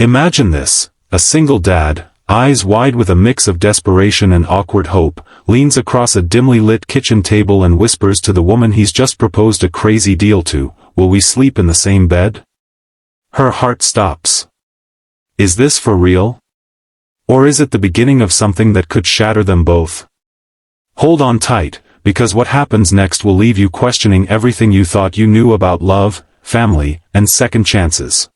Imagine this, a single dad, eyes wide with a mix of desperation and awkward hope, leans across a dimly lit kitchen table and whispers to the woman he's just proposed a crazy deal to, "Will we sleep in the same bed?" Her heart stops. Is this for real? Or is it the beginning of something that could shatter them both? Hold on tight, because what happens next will leave you questioning everything you thought you knew about love, family, and second chances.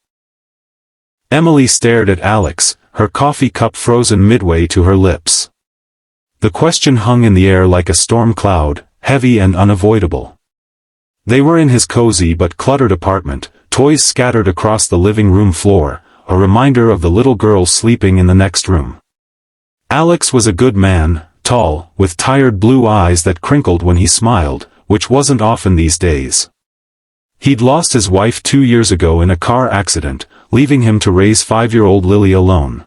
Emily stared at Alex, her coffee cup frozen midway to her lips. The question hung in the air like a storm cloud, heavy and unavoidable. They were in his cozy but cluttered apartment, toys scattered across the living room floor, a reminder of the little girl sleeping in the next room. Alex was a good man, tall, with tired blue eyes that crinkled when he smiled, which wasn't often these days. He'd lost his wife 2 years ago in a car accident, leaving him to raise 5-year-old Lily alone.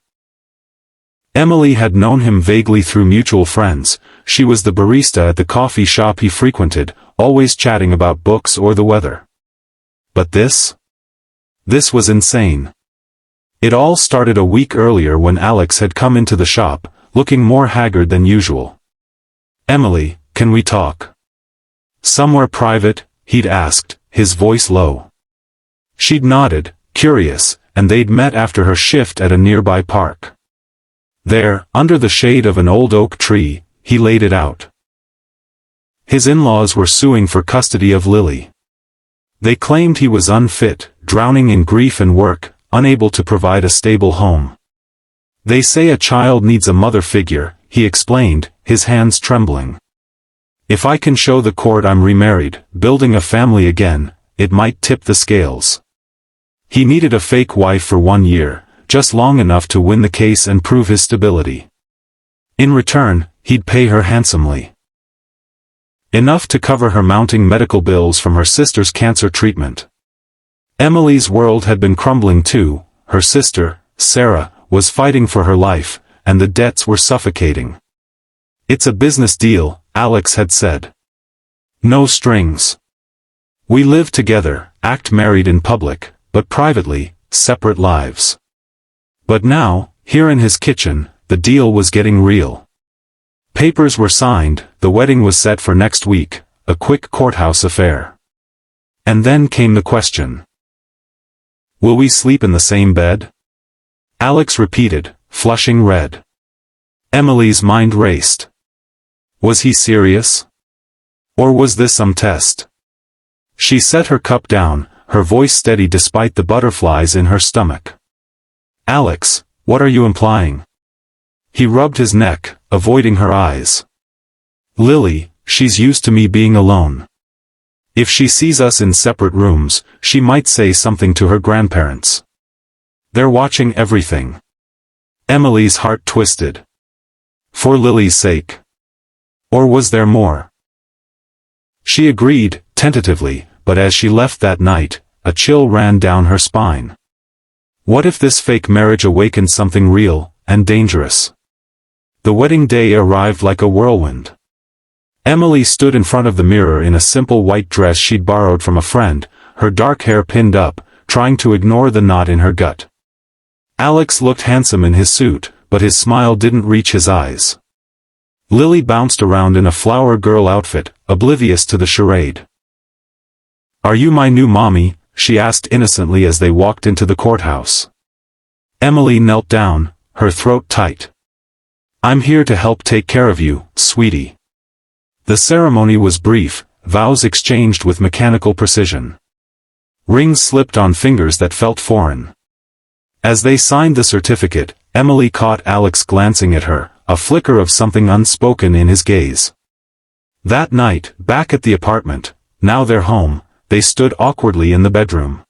Emily had known him vaguely through mutual friends. She was the barista at the coffee shop he frequented, always chatting about books or the weather. But this was insane. It all started a week earlier when Alex had come into the shop, looking more haggard than usual. "Emily, can we talk?" "Somewhere private?" he'd asked, his voice low. She'd nodded, curious, and they'd met after her shift at a nearby park. There, under the shade of an old oak tree, he laid it out. His in-laws were suing for custody of Lily. They claimed he was unfit, drowning in grief and work, unable to provide a stable home. "They say a child needs a mother figure," he explained, his hands trembling. "If I can show the court I'm remarried, building a family again, it might tip the scales." He needed a fake wife for 1 year, just long enough to win the case and prove his stability. In return, he'd pay her handsomely. Enough to cover her mounting medical bills from her sister's cancer treatment. Emily's world had been crumbling too. Her sister, Sarah, was fighting for her life, and the debts were suffocating. "It's a business deal," Alex had said. "No strings. We live together, act married in public, but privately, separate lives." But now, here in his kitchen, the deal was getting real. Papers were signed, the wedding was set for next week, a quick courthouse affair. And then came the question. "Will we sleep in the same bed?" Alex repeated, flushing red. Emily's mind raced. Was he serious? Or was this some test? She set her cup down, her voice steady despite the butterflies in her stomach. "Alex, what are you implying?" He rubbed his neck, avoiding her eyes. "Lily, she's used to me being alone. If she sees us in separate rooms, she might say something to her grandparents. They're watching everything." Emily's heart twisted. For Lily's sake? Or was there more? She agreed, tentatively, but as she left that night, a chill ran down her spine. What if this fake marriage awakened something real, and dangerous? The wedding day arrived like a whirlwind. Emily stood in front of the mirror in a simple white dress she'd borrowed from a friend, her dark hair pinned up, trying to ignore the knot in her gut. Alex looked handsome in his suit, but his smile didn't reach his eyes. Lily bounced around in a flower girl outfit, oblivious to the charade. "Are you my new mommy?" she asked innocently as they walked into the courthouse. Emily knelt down, her throat tight. "I'm here to help take care of you, sweetie." The ceremony was brief, vows exchanged with mechanical precision. Rings slipped on fingers that felt foreign. As they signed the certificate, Emily caught Alex glancing at her, a flicker of something unspoken in his gaze. That night, back at the apartment, now their home, they stood awkwardly in the bedroom.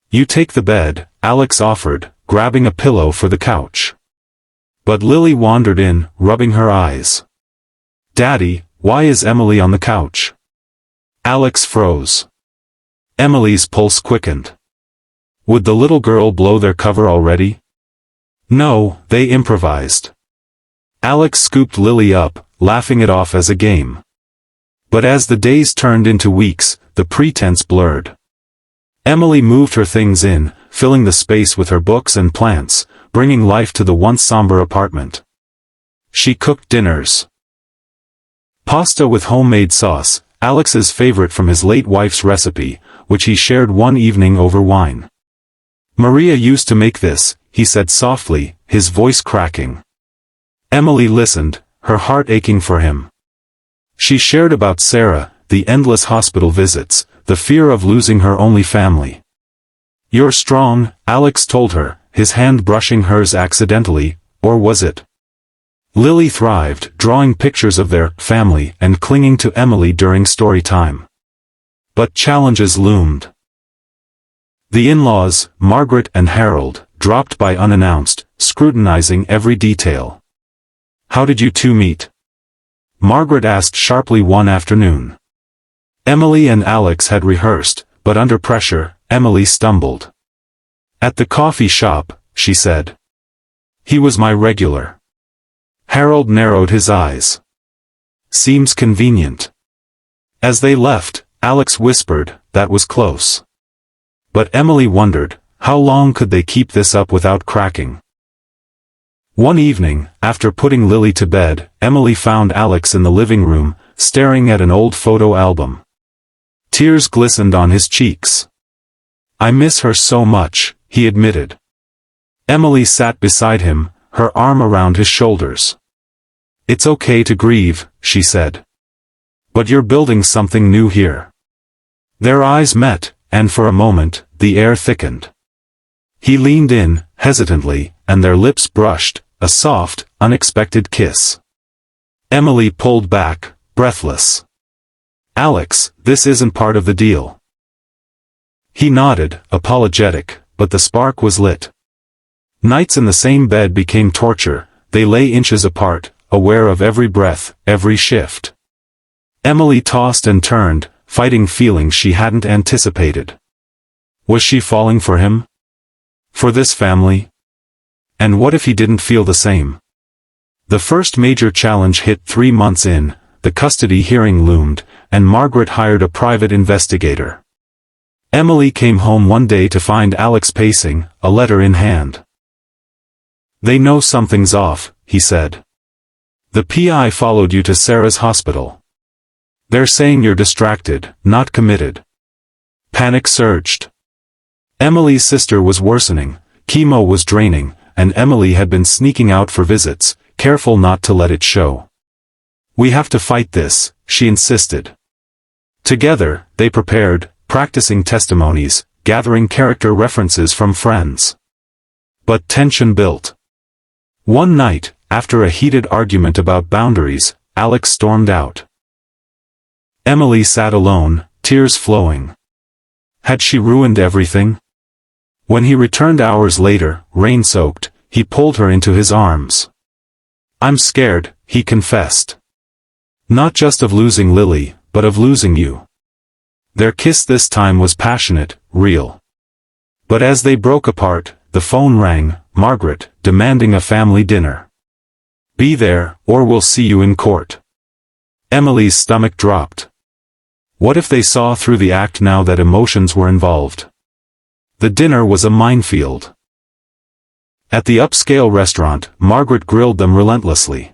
"You take the bed," Alex offered, grabbing a pillow for the couch. But Lily wandered in, rubbing her eyes. "Daddy, why is Emily on the couch?" Alex froze. Emily's pulse quickened. Would the little girl blow their cover already? No, they improvised. Alex scooped Lily up, laughing it off as a game. But as the days turned into weeks, the pretense blurred. Emily moved her things in, filling the space with her books and plants, bringing life to the once somber apartment. She cooked dinners. Pasta with homemade sauce, Alex's favorite from his late wife's recipe, which he shared one evening over wine. "Maria used to make this," he said softly, his voice cracking. Emily listened, her heart aching for him. She shared about Sarah, the endless hospital visits, the fear of losing her only family. "You're strong," Alex told her, his hand brushing hers accidentally, or was it? Lily thrived, drawing pictures of their family and clinging to Emily during story time. But challenges loomed. The in-laws, Margaret and Harold, dropped by unannounced, scrutinizing every detail. "How did you two meet?" Margaret asked sharply one afternoon. Emily and Alex had rehearsed, but under pressure, Emily stumbled. "At the coffee shop," she said. "He was my regular." Harold narrowed his eyes. "Seems convenient." As they left, Alex whispered, "That was close." But Emily wondered, how long could they keep this up without cracking? One evening, after putting Lily to bed, Emily found Alex in the living room, staring at an old photo album. Tears glistened on his cheeks. "I miss her so much," he admitted. Emily sat beside him, her arm around his shoulders. "It's okay to grieve," she said. "But you're building something new here." Their eyes met, and for a moment, the air thickened. He leaned in, hesitantly, and their lips brushed, a soft, unexpected kiss. Emily pulled back, breathless. "Alex, this isn't part of the deal." He nodded, apologetic, but the spark was lit. Nights in the same bed became torture. They lay inches apart, aware of every breath, every shift. Emily tossed and turned, fighting feelings she hadn't anticipated. Was she falling for him? For this family? And what if he didn't feel the same? The first major challenge hit 3 months in, the custody hearing loomed, and Margaret hired a private investigator. Emily came home one day to find Alex pacing, a letter in hand. "They know something's off," he said. "The PI followed you to Sarah's hospital. They're saying you're distracted, not committed." Panic surged. Emily's sister was worsening, chemo was draining, and Emily had been sneaking out for visits, careful not to let it show. "We have to fight this," she insisted. Together, they prepared, practicing testimonies, gathering character references from friends. But tension built. One night, after a heated argument about boundaries, Alex stormed out. Emily sat alone, tears flowing. Had she ruined everything? When he returned hours later, rain-soaked, he pulled her into his arms. "I'm scared," he confessed. "Not just of losing Lily, but of losing you." Their kiss this time was passionate, real. But as they broke apart, the phone rang, Margaret, demanding a family dinner. "Be there, or we'll see you in court." Emily's stomach dropped. What if they saw through the act now that emotions were involved? The dinner was a minefield. At the upscale restaurant, Margaret grilled them relentlessly.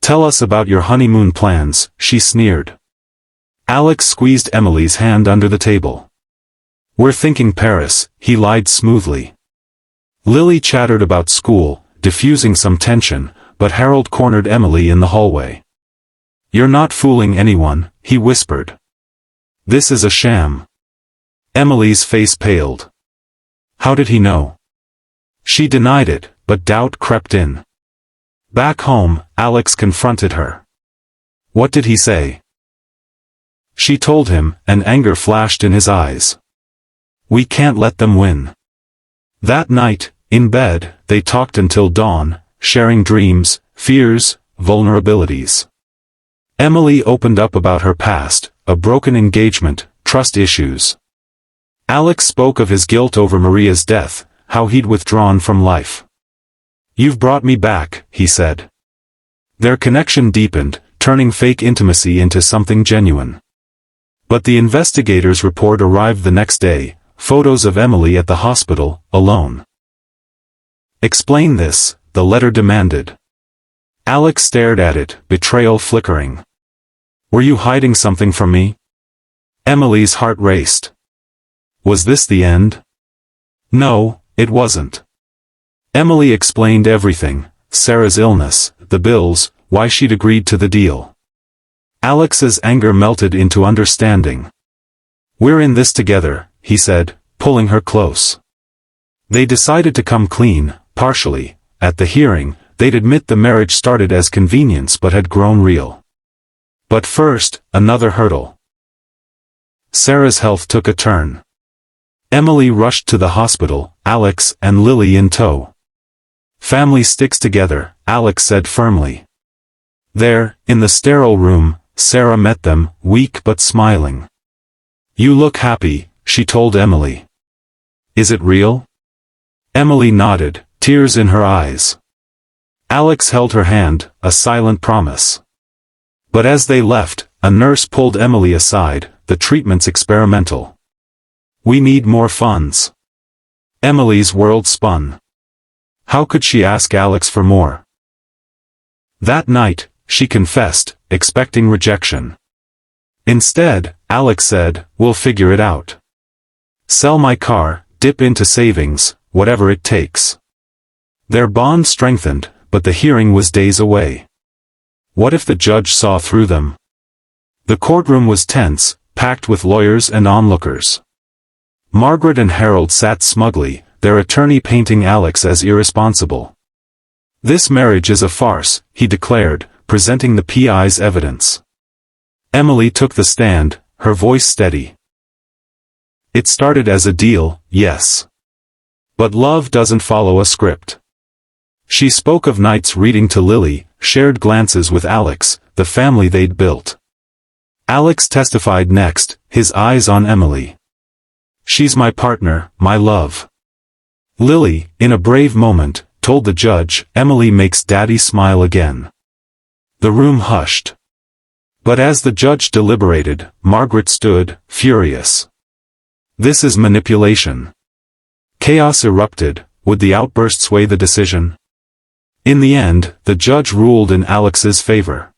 "Tell us about your honeymoon plans," she sneered. Alex squeezed Emily's hand under the table. "We're thinking Paris," he lied smoothly. Lily chattered about school, diffusing some tension, but Harold cornered Emily in the hallway. "You're not fooling anyone," he whispered. "This is a sham." Emily's face paled. How did he know? She denied it, but doubt crept in. Back home, Alex confronted her. "What did he say?" She told him, and anger flashed in his eyes. "We can't let them win." That night, in bed, they talked until dawn, sharing dreams, fears, vulnerabilities. Emily opened up about her past, a broken engagement, trust issues. Alex spoke of his guilt over Maria's death, how he'd withdrawn from life. "You've brought me back," he said. Their connection deepened, turning fake intimacy into something genuine. But the investigators' report arrived the next day, photos of Emily at the hospital, alone. "Explain this," the letter demanded. Alex stared at it, betrayal flickering. "Were you hiding something from me?" Emily's heart raced. Was this the end? No, it wasn't. Emily explained everything: Sarah's illness, the bills, why she'd agreed to the deal. Alex's anger melted into understanding. "We're in this together," he said, pulling her close. They decided to come clean, partially. At the hearing, they'd admit the marriage started as convenience but had grown real. But first, another hurdle. Sarah's health took a turn. Emily rushed to the hospital, Alex and Lily in tow. "Family sticks together," Alex said firmly. There, in the sterile room, Sarah met them, weak but smiling. "You look happy," she told Emily. "Is it real?" Emily nodded, tears in her eyes. Alex held her hand, a silent promise. But as they left, a nurse pulled Emily aside. "The treatment's experimental. We need more funds." Emily's world spun. How could she ask Alex for more? That night, she confessed, expecting rejection. Instead, Alex said, "We'll figure it out. Sell my car, dip into savings, whatever it takes." Their bond strengthened, but the hearing was days away. What if the judge saw through them? The courtroom was tense, packed with lawyers and onlookers. Margaret and Harold sat smugly, their attorney painting Alex as irresponsible. "This marriage is a farce," he declared, presenting the PI's evidence. Emily took the stand, her voice steady. "It started as a deal, yes. But love doesn't follow a script." She spoke of nights reading to Lily, shared glances with Alex, the family they'd built. Alex testified next, his eyes on Emily. "She's my partner, my love." Lily, in a brave moment, told the judge, "Emily makes Daddy smile again." The room hushed. But as the judge deliberated, Margaret stood, furious. "This is manipulation." Chaos erupted. Would the outburst sway the decision? In the end, the judge ruled in Alex's favor.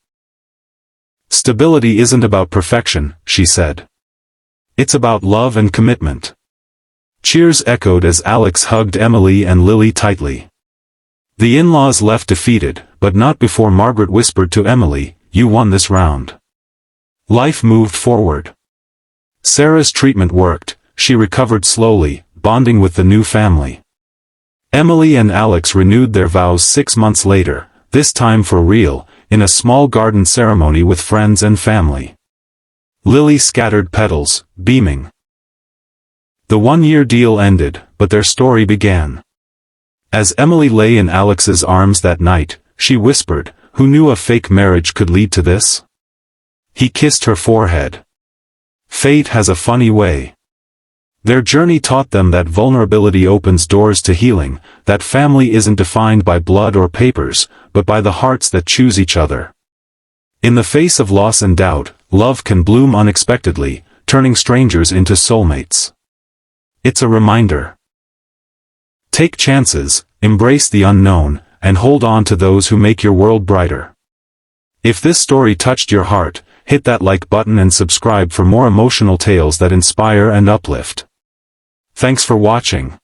"Stability isn't about perfection," she said. "It's about love and commitment." Cheers echoed as Alex hugged Emily and Lily tightly. The in-laws left defeated, but not before Margaret whispered to Emily, "You won this round." Life moved forward. Sarah's treatment worked, she recovered slowly, bonding with the new family. Emily and Alex renewed their vows 6 months later, this time for real, in a small garden ceremony with friends and family. Lily scattered petals, beaming. The one-year deal ended, but their story began. As Emily lay in Alex's arms that night, she whispered, "Who knew a fake marriage could lead to this?" He kissed her forehead. Fate has a funny way. Their journey taught them that vulnerability opens doors to healing, that family isn't defined by blood or papers, but by the hearts that choose each other. In the face of loss and doubt, love can bloom unexpectedly, turning strangers into soulmates. It's a reminder. Take chances, embrace the unknown, and hold on to those who make your world brighter. If this story touched your heart, hit that like button and subscribe for more emotional tales that inspire and uplift. Thanks for watching.